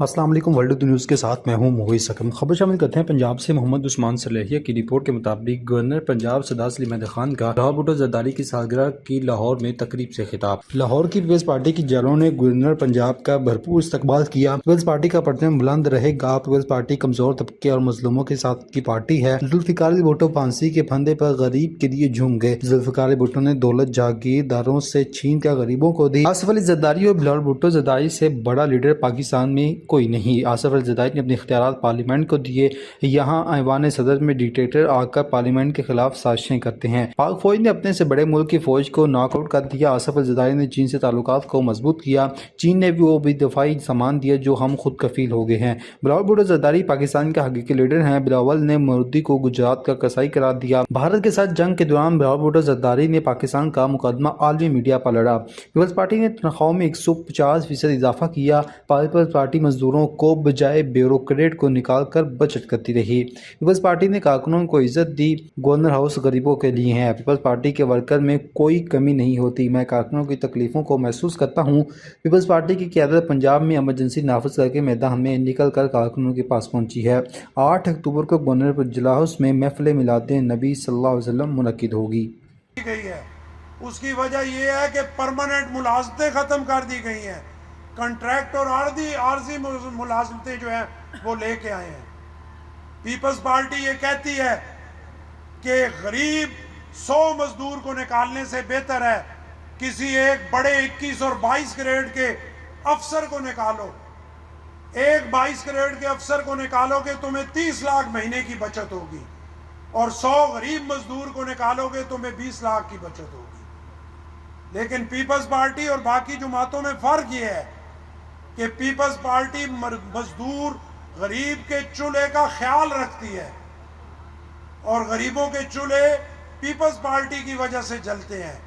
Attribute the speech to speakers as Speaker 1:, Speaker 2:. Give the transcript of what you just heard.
Speaker 1: السلام علیکم، world news کے ساتھ میں ہوں مویز حکم۔ خبر شامل کرتے ہیں پنجاب سے۔ محمد عثمان صلیحیہ کی رپورٹ کے مطابق گورنر پنجاب سردار سلیم احمد خان کا لاہور بھٹو زرداری کی سالگرہ کی لاہور میں تقریب سے خطاب۔ لاہور کی پیپلز پارٹی کی جیلوں نے گورنر پنجاب کا بھرپور استقبال کیا۔ پیپلز پارٹی کا پرچم بلند رہے گا۔ پیپلز پارٹی کمزور طبقے اور مظلوموں کے ساتھ کی پارٹی ہے۔ ذوالفقار علی بھٹو پھانسی کے پھندے پر غریب کے لیے جھوم گئے۔ ذوالفقار علی بھٹو نے دولت جاگیرداروں سے چھین کر غریبوں کو دی۔ آصف علی زرداری اور بلاول بھٹو زرداری سے بڑا لیڈر پاکستان میں کوئی نہیں۔ آصف علی زرداری نے اپنے اختیارات پارلیمنٹ کو دیے۔ یہاں ایوان صدر میں ڈکٹیٹر آ کر پارلیمنٹ کے خلاف سازشیں کرتے ہیں۔ پاک فوج نے اپنے سے بڑے ملک کی فوج کو ناک آؤٹ کر دیا۔ آصف علی زرداری نے چین سے تعلقات کو مضبوط کیا۔ چین نے وہ بھی دفاعی سامان دیا جو ہم خود کفیل ہو گئے ہیں۔ بلاول بھٹو زرداری پاکستان کے حقیقی لیڈر ہیں۔ بلاول نے مودی کو گجرات کا قصائی قرار دیا۔ بھارت کے ساتھ جنگ کے دوران بلاول بھٹو زرداری نے پاکستان کا مقدمہ عالمی میڈیا پر لڑا۔ پیپلز پارٹی نے تنخواہوں میں 150% اضافہ کیا۔ پیپلز پارٹی مزدوروں کو بجائے بیوروکریٹ کو نکال کر بچت کرتی رہی۔ پیپلز پارٹی نے کارکنوں کو عزت دی۔ گورنر ہاؤس غریبوں کے لیے ہے۔ پیپلز پارٹی کے ورکر میں کوئی کمی نہیں ہوتی۔ میں کارکنوں کی تکلیفوں کو محسوس کرتا ہوں۔ پیپلز پارٹی کی قیادت پنجاب میں ایمرجنسی نافذ کر کے میدان میں نکل کر کارکنوں کے پاس پہنچی ہے۔ 8 اکتوبر کو گورنر اجلاس ہاؤس میں محفل میلاد نبی صلی اللہ علیہ وسلم منعقد ہوگی۔
Speaker 2: اس کی وجہ یہ ہے کہ پرماننٹ ملازمتیں ختم کر دی گئی ہیں۔ کنٹریکٹ اور عارضی ملازمتیں جو ہیں وہ لے کے آئے ہیں۔ پیپلز پارٹی یہ کہتی ہے کہ غریب 100 مزدور کو نکالنے سے بہتر ہے کسی ایک بڑے 21 اور 22 گریڈ کے افسر کو نکالو۔ ایک 22 گریڈ کے افسر کو نکالو گے تمہیں 30 لاکھ مہینے کی بچت ہوگی، اور 100 غریب مزدور کو نکالو گے تمہیں 20 لاکھ کی بچت ہوگی۔ لیکن پیپلز پارٹی اور باقی جماعتوں میں فرق یہ ہے کہ پیپلز پارٹی مزدور غریب کے چولہے کا خیال رکھتی ہے، اور غریبوں کے چولہے پیپلز پارٹی کی وجہ سے جلتے ہیں۔